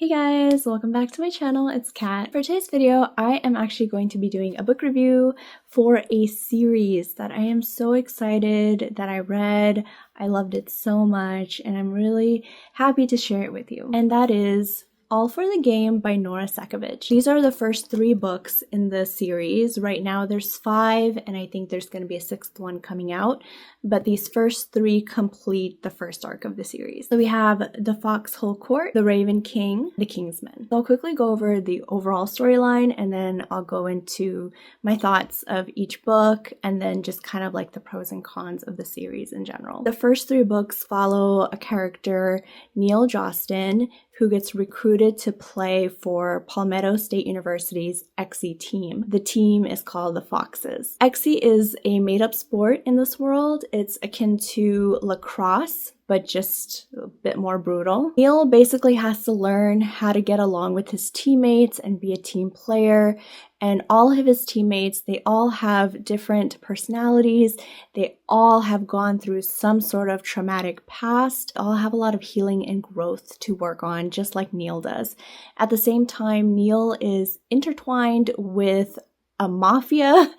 Hey guys, welcome back to my channel. It's Kat. For today's video, I am actually going to be doing a book review for a series that I am so excited that I read. I loved it so much and I'm really happy to share it with you. And that is All for the Game by Nora Sakavic. These are the first 3 books in the series. Right now there's 5 and I think there's going to be a 6th one coming out. But these first 3 complete the first arc of the series. So we have the Foxhole Court, the Raven King, the Kingsman. So I'll quickly go over the overall storyline and then I'll go into my thoughts of each book and then just kind of like the pros and cons of the series in general. The first 3 books follow a character, Neil Jostin, who gets recruited to play for Palmetto State University's XE team. The team is called the Foxes. XE is a made-up sport in this world. It's akin to lacrosse, but just a bit more brutal. Neil basically has to learn how to get along with his teammates and be a team player. And all of his teammates, they all have different personalities. They all have gone through some sort of traumatic past, all have a lot of healing and growth to work on, just like Neil does. At the same time, Neil is intertwined with a mafia,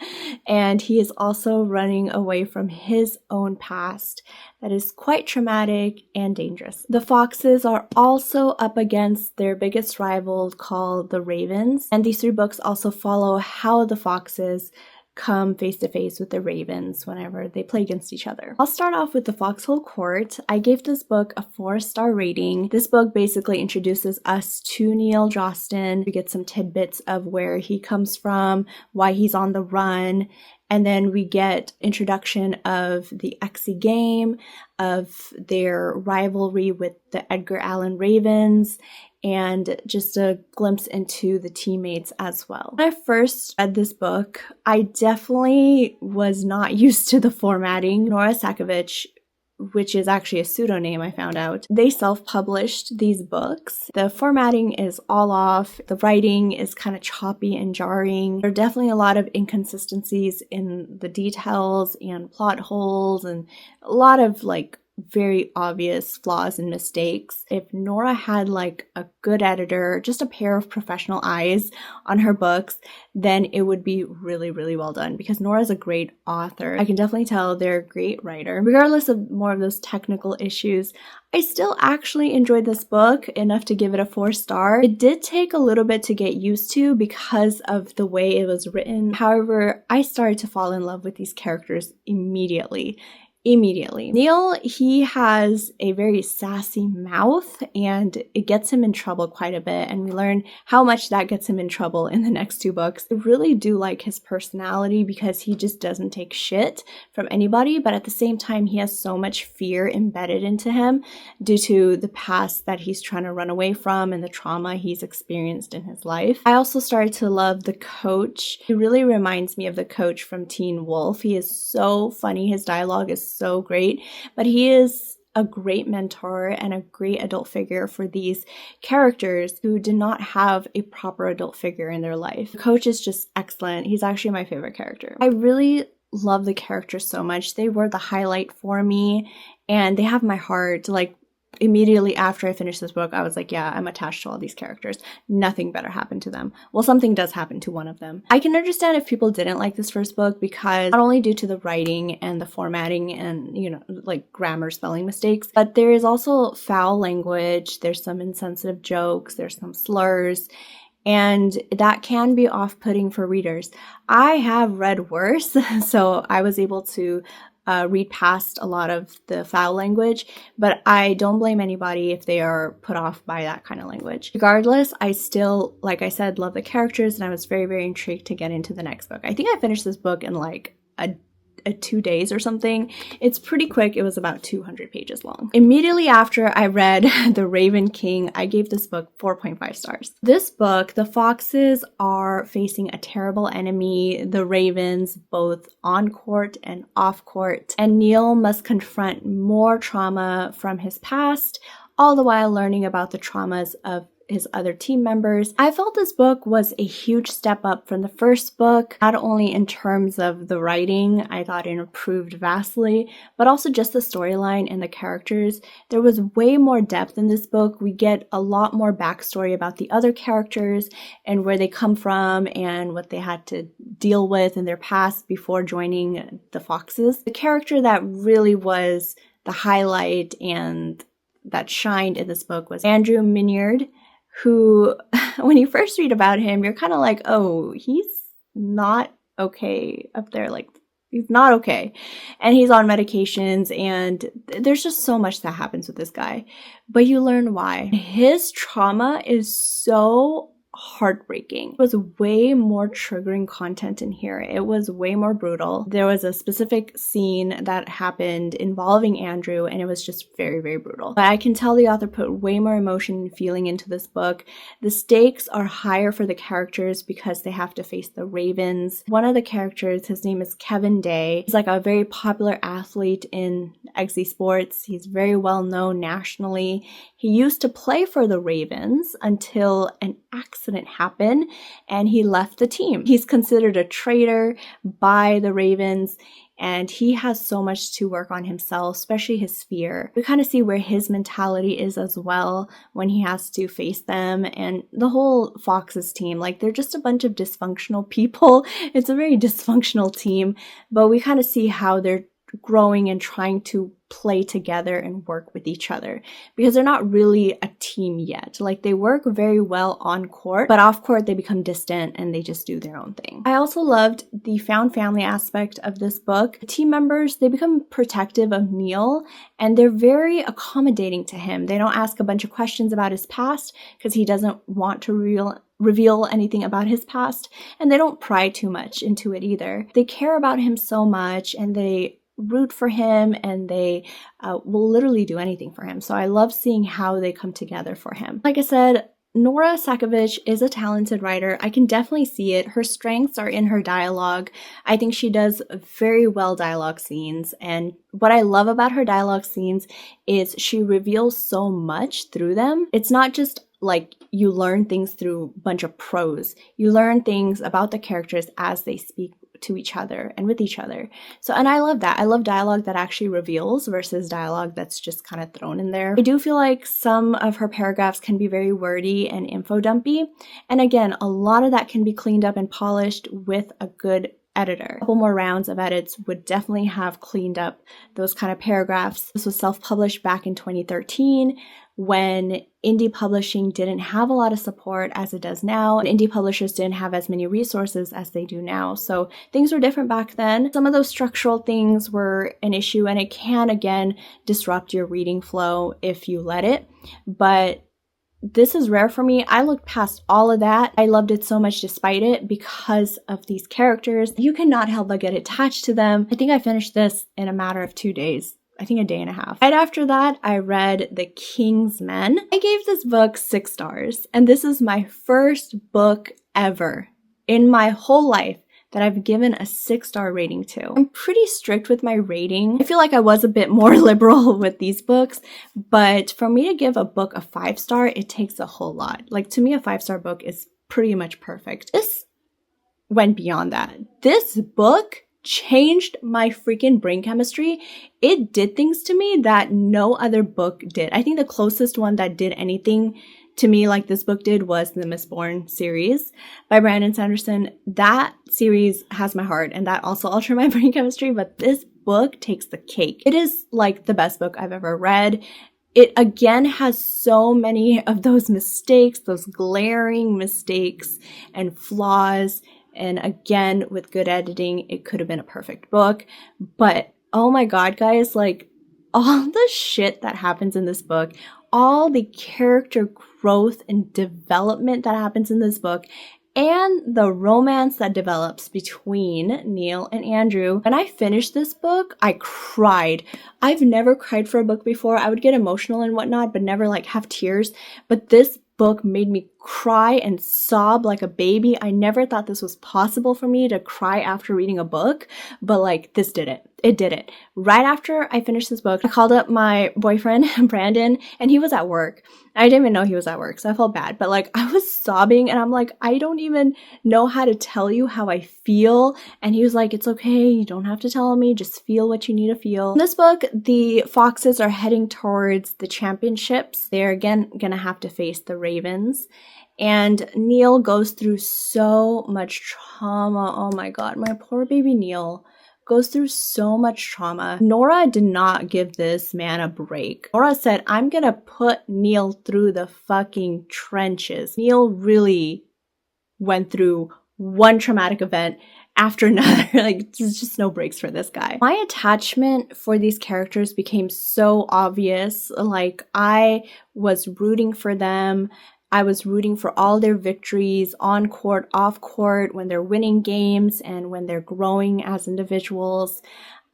and he is also running away from his own past that is quite traumatic and dangerous. The Foxes are also up against their biggest rival called the Ravens, and these 3 books also follow how the Foxes come face to face with the Ravens whenever they play against each other. I'll start off with the Foxhole Court. I gave this book a 4-star rating. This book basically introduces us to Neil Jostin. We get some tidbits of where he comes from, why he's on the run, and then we get introduction of the XE game, of their rivalry with the Edgar Allan Ravens, and just a glimpse into the teammates as well. When I first read this book, I definitely was not used to the formatting. Nora Sakavic, which is actually a pseudonym I found out, they self-published these books. The formatting is all off. The writing is kind of choppy and jarring. There are definitely a lot of inconsistencies in the details and plot holes and a lot of very obvious flaws and mistakes. If Nora had a good editor, just a pair of professional eyes on her books, then it would be really, really well done because Nora's a great author. I can definitely tell they're a great writer. Regardless of more of those technical issues, I still actually enjoyed this book enough to give it a 4-star. It did take a little bit to get used to because of the way it was written. However, I started to fall in love with these characters immediately. Neil, he has a very sassy mouth and it gets him in trouble quite a bit, and we learn how much that gets him in trouble in the next 2 books. I really do like his personality because he just doesn't take shit from anybody, but at the same time he has so much fear embedded into him due to the past that he's trying to run away from and the trauma he's experienced in his life. I also started to love the coach. He really reminds me of the coach from Teen Wolf. He is so funny. His dialogue is so great, but he is a great mentor and a great adult figure for these characters who did not have a proper adult figure in their life. The coach is just excellent. He's actually my favorite character. I really love the characters so much. They were the highlight for me and they have my heart. Immediately after I finished this book, I was like, yeah, I'm attached to all these characters. Nothing better happened to them. Well, something does happen to one of them. I can understand if people didn't like this first book because not only due to the writing and the formatting and, grammar, spelling mistakes, but there is also foul language. There's some insensitive jokes. There's some slurs. And that can be off-putting for readers. I have read worse, so I was able to read past a lot of the foul language, but I don't blame anybody if they are put off by that kind of language. Regardless, I still, like I said, love the characters and I was very, very intrigued to get into the next book. I think I finished this book in a 2 days or something. It's pretty quick. It was about 200 pages long. Immediately after I read The Raven King, I gave this book 4.5 stars. This book, the Foxes are facing a terrible enemy, the Ravens, both on court and off court, and Neil must confront more trauma from his past, all the while learning about the traumas of his other team members. I felt this book was a huge step up from the first book, not only in terms of the writing, I thought it improved vastly, but also just the storyline and the characters. There was way more depth in this book. We get a lot more backstory about the other characters and where they come from and what they had to deal with in their past before joining the Foxes. The character that really was the highlight and that shined in this book was Andrew Minyard, who, when you first read about him, you're kind of like, oh, he's not okay up there. Like, he's not okay. And he's on medications, and there's just so much that happens with this guy. But you learn why. His trauma is so heartbreaking. It was way more triggering content in here. It was way more brutal. There was a specific scene that happened involving Andrew, and it was just very, very brutal. But I can tell the author put way more emotion and feeling into this book. The stakes are higher for the characters because they have to face the Ravens. One of the characters, his name is Kevin Day. He's like a very popular athlete in XZ Sports. He's very well known nationally. He used to play for the Ravens until an accident happened and he left the team. He's considered a traitor by the Ravens, and he has so much to work on himself, especially his fear. We kind of see where his mentality is as well when he has to face them, and the whole Foxes team, like, they're just a bunch of dysfunctional people. It's a very dysfunctional team, but we kind of see how they're growing and trying to play together and work with each other, because they're not really a team yet. Like, they work very well on court, but off court they become distant and they just do their own thing. I also loved the found family aspect of this book. The team members, they become protective of Neil, and they're very accommodating to him. They don't ask a bunch of questions about his past because he doesn't want to reveal anything about his past, and they don't pry too much into it either. They care about him so much, and they root for him, and they will literally do anything for him. So I love seeing how they come together for him. Like I said, Nora Sakavic is a talented writer. I can definitely see it. Her strengths are in her dialogue. I think she does very well dialogue scenes, and what I love about her dialogue scenes is she reveals so much through them. It's not just like you learn things through a bunch of prose. You learn things about the characters as they speak to each other and with each other. So, and I love that. I love dialogue that actually reveals versus dialogue that's just kind of thrown in there. I do feel like some of her paragraphs can be very wordy and info dumpy. And again, a lot of that can be cleaned up and polished with a good editor. A couple more rounds of edits would definitely have cleaned up those kind of paragraphs. This was self-published back in 2013 when indie publishing didn't have a lot of support as it does now, and indie publishers didn't have as many resources as they do now. So things were different back then. Some of those structural things were an issue, and it can, again, disrupt your reading flow if you let it. But this is rare for me. I looked past all of that. I loved it so much despite it because of these characters. You cannot help but get attached to them. I think I finished this in a matter of 2 days. I think a day and a half. Right after that, I read The King's Men. I gave this book 6 stars, and this is my first book ever in my whole life that I've given a 6-star rating to. I'm pretty strict with my rating. I feel like I was a bit more liberal with these books, but for me to give a book a 5-star, it takes a whole lot. Like, to me, a 5-star book is pretty much perfect. This went beyond that. This book changed my freaking brain chemistry. It did things to me that no other book did. I think the closest one that did anything to me like this book did was the Mistborn series by Brandon Sanderson. That series has my heart, and that also altered my brain chemistry, but this book takes the cake. It is like the best book I've ever read. It again has so many of those mistakes, those glaring mistakes and flaws. And again, with good editing, it could have been a perfect book. But oh my god, guys, like, all the shit that happens in this book, all the character growth and development that happens in this book, and the romance that develops between Neil and Andrew. When I finished this book, I cried. I've never cried for a book before. I would get emotional and whatnot, but never like have tears. But this book made me cry and sob like a baby. I never thought this was possible for me to cry after reading a book, but like this did it. It did it. Right after I finished this book, I called up my boyfriend, Brandon, and he was at work. I didn't even know he was at work, so I felt bad. But like I was sobbing and I'm like, I don't even know how to tell you how I feel. And he was like, it's okay. You don't have to tell me. Just feel what you need to feel. In this book, the Foxes are heading towards the championships. They're again gonna have to face the Ravens. And Neil goes through so much trauma. Oh my God, my poor baby Neil goes through so much trauma. Nora did not give this man a break. Nora said, I'm gonna put Neil through the fucking trenches. Neil really went through one traumatic event after another. Like, there's just no breaks for this guy. My attachment for these characters became so obvious. Like, I was rooting for them. I was rooting for all their victories on court, off court, when they're winning games and when they're growing as individuals.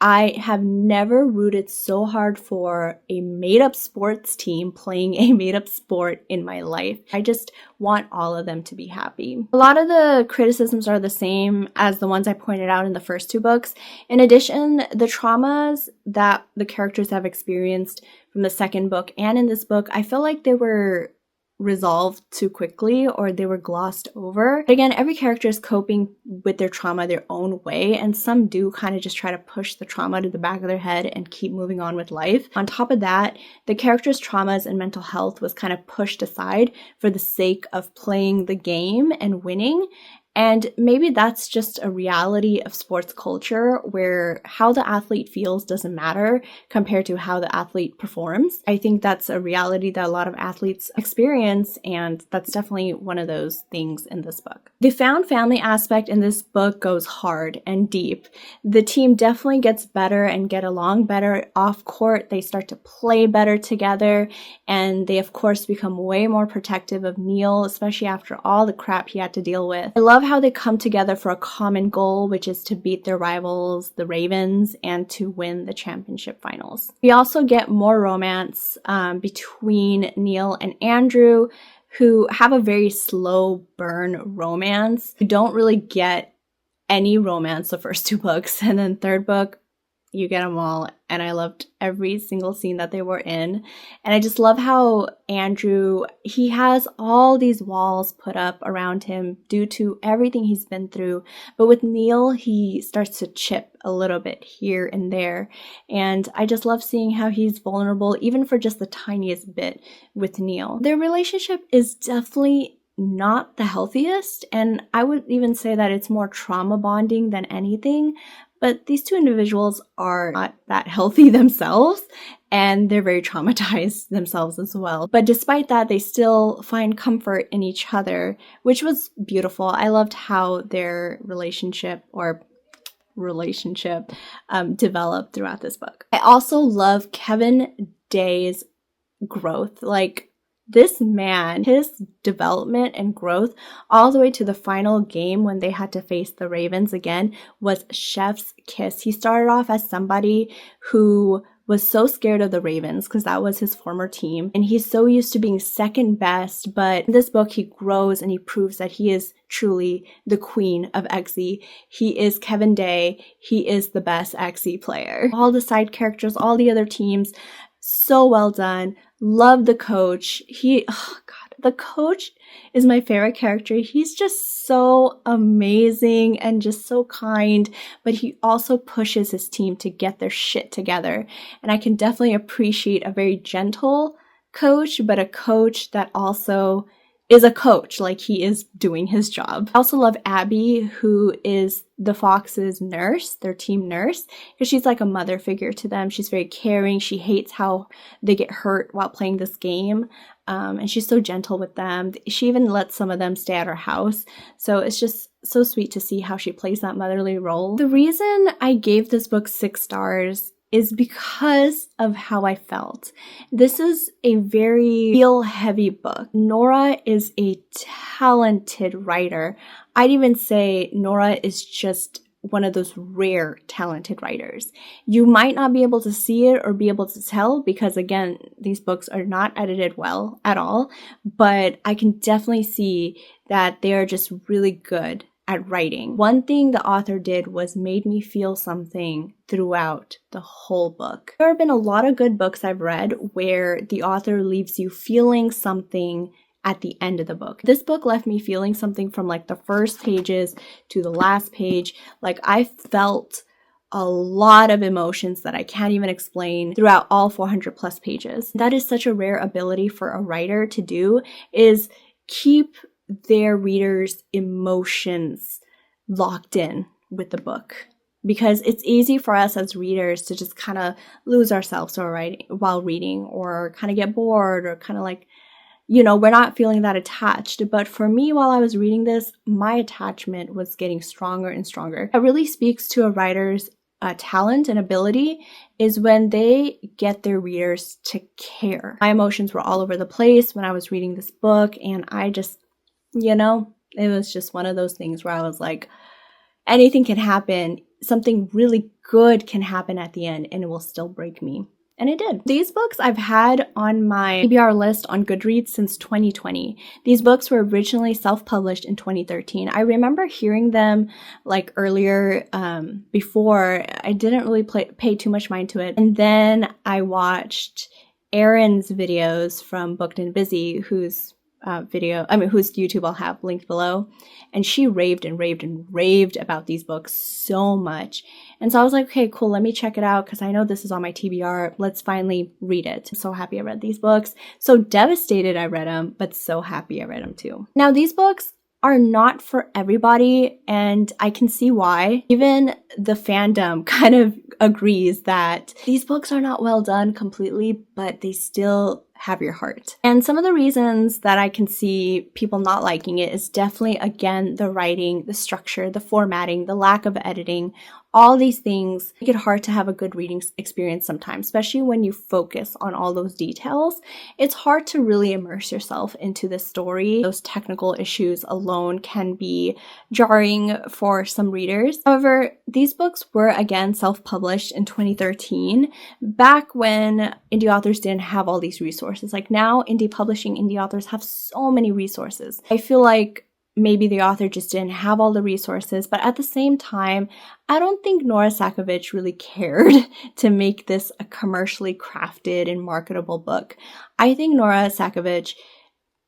I have never rooted so hard for a made-up sports team playing a made-up sport in my life. I just want all of them to be happy. A lot of the criticisms are the same as the ones I pointed out in the first two books. In addition, the traumas that the characters have experienced from the second book and in this book, I feel like they were resolved too quickly or they were glossed over. But again, every character is coping with their trauma their own way, and some do kind of just try to push the trauma to the back of their head and keep moving on with life. On top of that, the characters' traumas and mental health was kind of pushed aside for the sake of playing the game and winning. And maybe that's just a reality of sports culture where how the athlete feels doesn't matter compared to how the athlete performs. I think that's a reality that a lot of athletes experience, and that's definitely one of those things in this book. The found family aspect in this book goes hard and deep. The team definitely gets better and get along better off court. They start to play better together, and they of course become way more protective of Neil, especially after all the crap he had to deal with. I love how they come together for a common goal, which is to beat their rivals, the Ravens, and to win the championship finals. We also get more romance between Neil and Andrew, who have a very slow burn romance. We don't really get any romance the first two books, and then third book, you get them all, and I loved every single scene that they were in. And I just love how Andrew, he has all these walls put up around him due to everything he's been through, but with Neil, he starts to chip a little bit here and there, and I just love seeing how he's vulnerable even for just the tiniest bit with Neil. Their relationship is definitely not the healthiest, and I would even say that it's more trauma bonding than anything. But these two individuals are not that healthy themselves, and they're very traumatized themselves as well. But despite that, they still find comfort in each other, which was beautiful. I loved how their relationship developed throughout this book. I also love Kevin Day's growth. Like, this man, his development and growth all the way to the final game when they had to face the Ravens again was chef's kiss. He started off as somebody who was so scared of the Ravens because that was his former team, and he's so used to being second best, but in this book he grows and he proves that he is truly the queen of XE. He is Kevin Day. He is the best XE player. All the side characters, all the other teams, so well done. Love the coach. The coach is my favorite character. He's just so amazing and just so kind, but he also pushes his team to get their shit together. And I can definitely appreciate a very gentle coach, but a coach that also is a coach, like he is doing his job. I also love Abby, who is the Fox's nurse, their team nurse, because she's like a mother figure to them. She's very caring. She hates how they get hurt while playing this game. And she's so gentle with them. She even lets some of them stay at her house. So it's just so sweet to see how she plays that motherly role. The reason I gave this book 6 stars is because of how I felt. This is a very feel-heavy book. Nora is a talented writer. I'd even say Nora is just one of those rare talented writers. You might not be able to see it or be able to tell because, again, these books are not edited well at all, but I can definitely see that they are just really good at writing. One thing the author did was made me feel something throughout the whole book. There have been a lot of good books I've read where the author leaves you feeling something at the end of the book. This book left me feeling something from like the first pages to the last page. Like I felt a lot of emotions that I can't even explain throughout all 400 plus pages. That is such a rare ability for a writer to do, is keep their readers' emotions locked in with the book. Because it's easy for us as readers to just kind of lose ourselves while reading, or kind of get bored, or kind of like, you know, we're not feeling that attached. But for me, while I was reading this, my attachment was getting stronger and stronger. It really speaks to a writer's talent and ability is when they get their readers to care. My emotions were all over the place when I was reading this book, and I just, you know, it was just one of those things where I was like, anything can happen. Something really good can happen at the end and it will still break me. And it did. These books I've had on my TBR list on Goodreads since 2020. These books were originally self-published in 2013. I remember hearing them like earlier before. I didn't really pay too much mind to it. And then I watched Erin's videos from Booked and Busy, whose YouTube I'll have linked below. And she raved and raved and raved about these books so much. And so I was like, okay, cool, let me check it out because I know this is on my TBR. Let's finally read it. I'm so happy I read these books. So devastated I read them, but so happy I read them too. Now, these books are not for everybody, and I can see why. Even the fandom kind of agrees that these books are not well done completely, but they still have your heart. And some of the reasons that I can see people not liking it is definitely, again, the writing, the structure, the formatting, the lack of editing. All these things make it hard to have a good reading experience sometimes, especially when you focus on all those details. It's hard to really immerse yourself into the story. Those technical issues alone can be jarring for some readers. However, these books were, again, self-published in 2013, back when indie authors didn't have all these resources. Like now, indie authors have so many resources. I feel like maybe the author just didn't have all the resources, but at the same time, I don't think Nora Sakavic really cared to make this a commercially crafted and marketable book. I think Nora Sakavic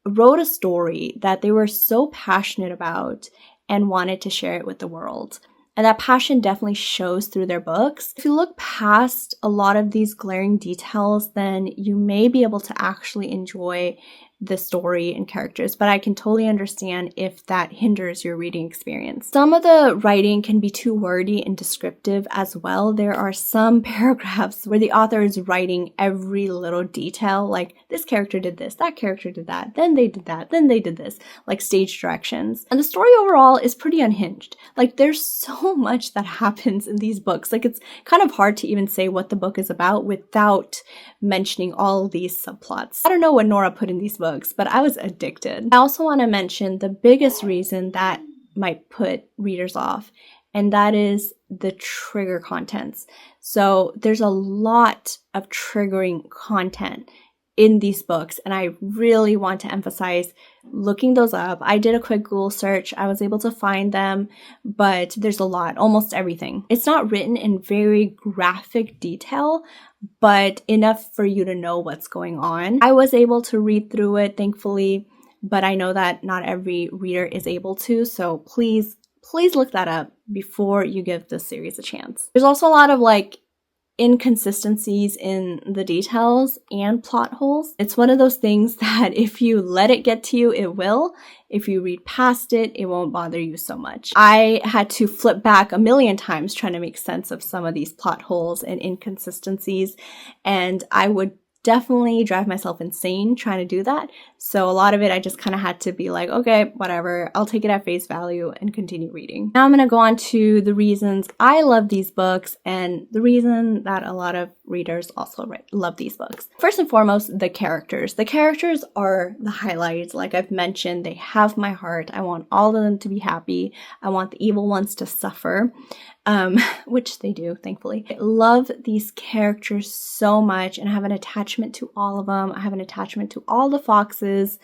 wrote a story that they were so passionate about and wanted to share it with the world. And that passion definitely shows through their books. If you look past a lot of these glaring details, then you may be able to actually enjoy the story and characters, but I can totally understand if that hinders your reading experience. Some of the writing can be too wordy and descriptive as well. There are some paragraphs where the author is writing every little detail, like this character did this, that character did that, then they did that, then they did this, like stage directions. And the story overall is pretty unhinged. Like there's so much that happens in these books. Like it's kind of hard to even say what the book is about without mentioning all these subplots. I don't know what Nora put in these books, but I was addicted. I also want to mention the biggest reason that might put readers off, and that is the trigger contents. So there's a lot of triggering content in these books, and I really want to emphasize looking those up. I did a quick Google search. I was able to find them, but there's a lot, almost everything. It's not written in very graphic detail, but enough for you to know what's going on. I was able to read through it, thankfully, but I know that not every reader is able to, so please look that up before you give this series a chance. There's also a lot of like inconsistencies in the details and plot holes. It's one of those things that if you let it get to you, it will. If you read past it, it won't bother you so much. I had to flip back a million times trying to make sense of some of these plot holes and inconsistencies, and I would definitely drive myself insane trying to do that. So a lot of it, I just kind of had to be like, okay, whatever, I'll take it at face value and continue reading. Now I'm going to go on to the reasons I love these books and the reason that a lot of readers also love these books. First and foremost, the characters. The characters are the highlights. Like I've mentioned, they have my heart. I want all of them to be happy. I want the evil ones to suffer. which they do, thankfully. I love these characters so much and I have an attachment to all of them. I have an attachment to all the foxes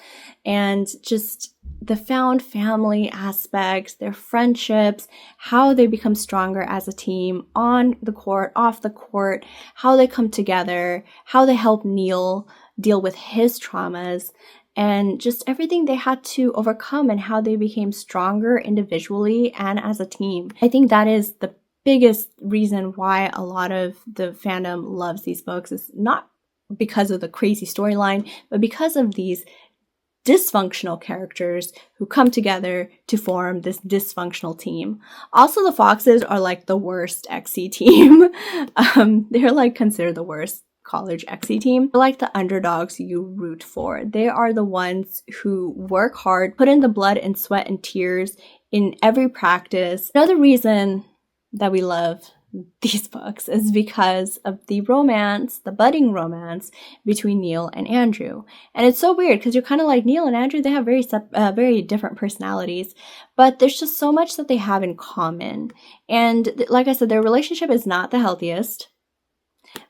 and just the found family aspects, their friendships, how they become stronger as a team on the court, off the court, how they come together, how they help Neil deal with his traumas, and just everything they had to overcome and how they became stronger individually and as a team. I think that is the biggest reason why a lot of the fandom loves these books, is not because of the crazy storyline, but because of these dysfunctional characters who come together to form this dysfunctional team. Also, the foxes are like the worst XC team. They're like considered the worst college XC team. They're like the underdogs you root for. They are the ones who work hard, put in the blood and sweat and tears in every practice. Another reason that we love these books is because of the romance, the budding romance between Neil and Andrew. And it's so weird because you're kind of like, Neil and Andrew, they have very different personalities, but there's just so much that they have in common. And like I said, their relationship is not the healthiest,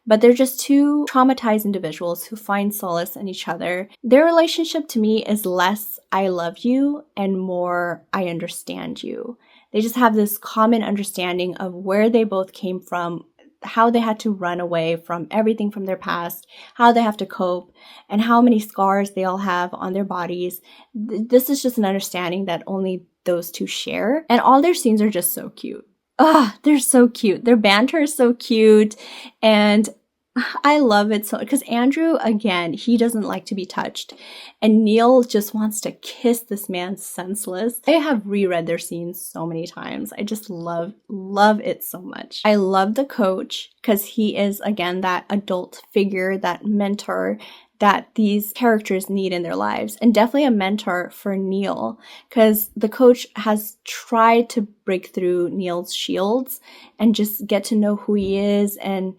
but they're just two traumatized individuals who find solace in each other. Their relationship to me is less I love you and more I understand you. They just have this common understanding of where they both came from, how they had to run away from everything from their past, how they have to cope, and how many scars they all have on their bodies. This is just an understanding that only those two share. And all their scenes are just so cute. They're so cute. Their banter is so cute. And I love it so, because Andrew, again, he doesn't like to be touched. And Neil just wants to kiss this man senseless. I have reread their scenes so many times. I just love it so much. I love the coach because he is, again, that adult figure, that mentor that these characters need in their lives, and definitely a mentor for Neil, because the coach has tried to break through Neil's shields and just get to know who he is and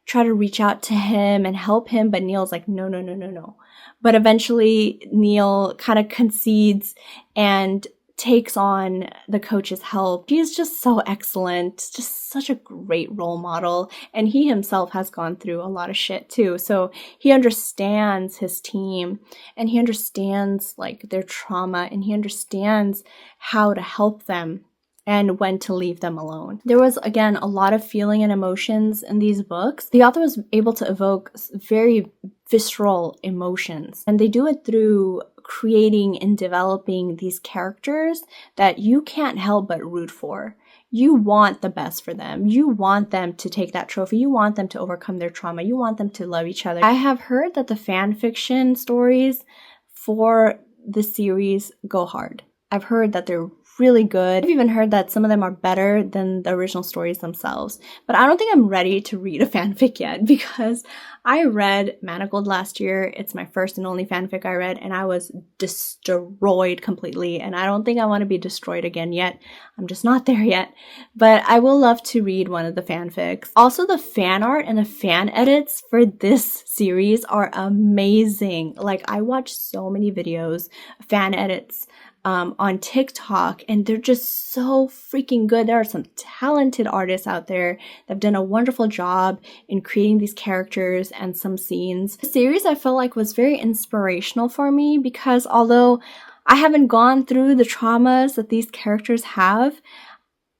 try to reach out to him and help him, but Neil's like, no. But eventually Neil kind of concedes and takes on the coach's help. He is just so excellent, just such a great role model, and he himself has gone through a lot of shit too, so he understands his team and he understands like their trauma and he understands how to help them and when to leave them alone. There was, again, a lot of feeling and emotions in these books. The author was able to evoke very visceral emotions, and they do it through creating and developing these characters that you can't help but root for. You want the best for them. You want them to take that trophy. You want them to overcome their trauma. You want them to love each other. I have heard that the fan fiction stories for the series go hard. I've heard that they're really good. I've even heard that some of them are better than the original stories themselves. But I don't think I'm ready to read a fanfic yet, because I read Manacled last year. It's my first and only fanfic I read, and I was destroyed completely. And I don't think I want to be destroyed again yet. I'm just not there yet. But I will love to read one of the fanfics. Also, the fan art and the fan edits for this series are amazing. Like, I watched so many videos, fan edits, on TikTok, and they're just so freaking good. There are some talented artists out there that have done a wonderful job in creating these characters and some scenes. The series, I felt like, was very inspirational for me, because although I haven't gone through the traumas that these characters have,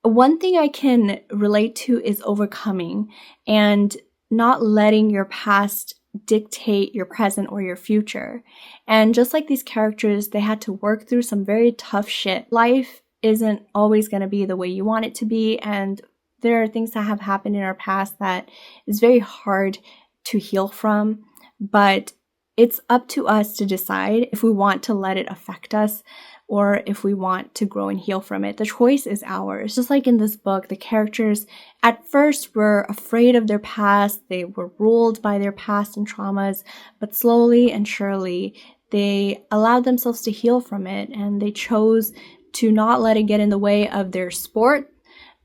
one thing I can relate to is overcoming and not letting your past dictate your present or your future. And just like these characters, they had to work through some very tough shit. Life isn't always going to be the way you want it to be, and there are things that have happened in our past that is very hard to heal from, but it's up to us to decide if we want to let it affect us or if we want to grow and heal from it. The choice is ours. Just like in this book, the characters at first were afraid of their past. They were ruled by their past and traumas, but slowly and surely they allowed themselves to heal from it, and they chose to not let it get in the way of their sport.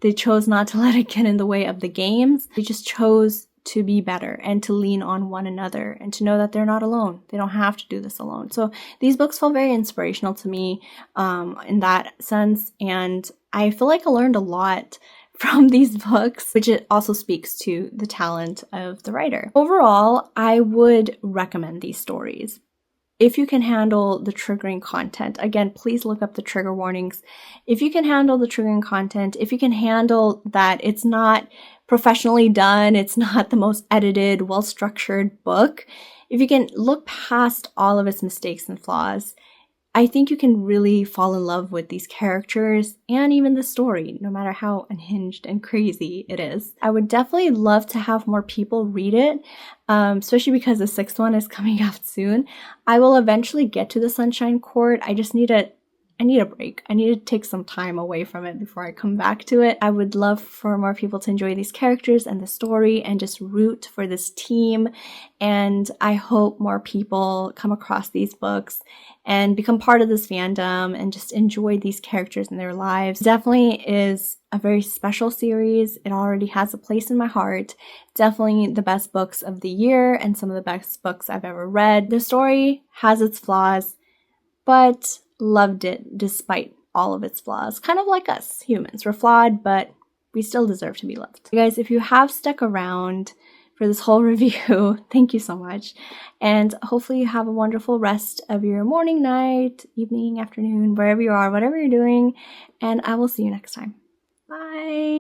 They chose not to let it get in the way of the games. They just chose to be better and to lean on one another and to know that they're not alone. They don't have to do this alone. So these books felt very inspirational to me in that sense, and I feel like I learned a lot from these books, which it also speaks to the talent of the writer. Overall, I would recommend these stories. If you can handle the triggering content, again, please look up the trigger warnings. If you can handle the triggering content, if you can handle that it's not professionally done, it's not the most edited, well-structured book, if you can look past all of its mistakes and flaws, I think you can really fall in love with these characters and even the story, no matter how unhinged and crazy it is. I would definitely love to have more people read it, especially because the 6th one is coming out soon. I will eventually get to the Sunshine Court. I just need a break. I need to take some time away from it before I come back to it. I would love for more people to enjoy these characters and the story and just root for this team. And I hope more people come across these books and become part of this fandom and just enjoy these characters in their lives. Definitely is a very special series. It already has a place in my heart. Definitely the best books of the year and some of the best books I've ever read. The story has its flaws, but loved it despite all of its flaws. Kind of like us humans. We're flawed, but we still deserve to be loved. You guys, if you have stuck around for this whole review, thank you so much. And hopefully you have a wonderful rest of your morning, night, evening, afternoon, wherever you are, whatever you're doing. And I will see you next time. Bye.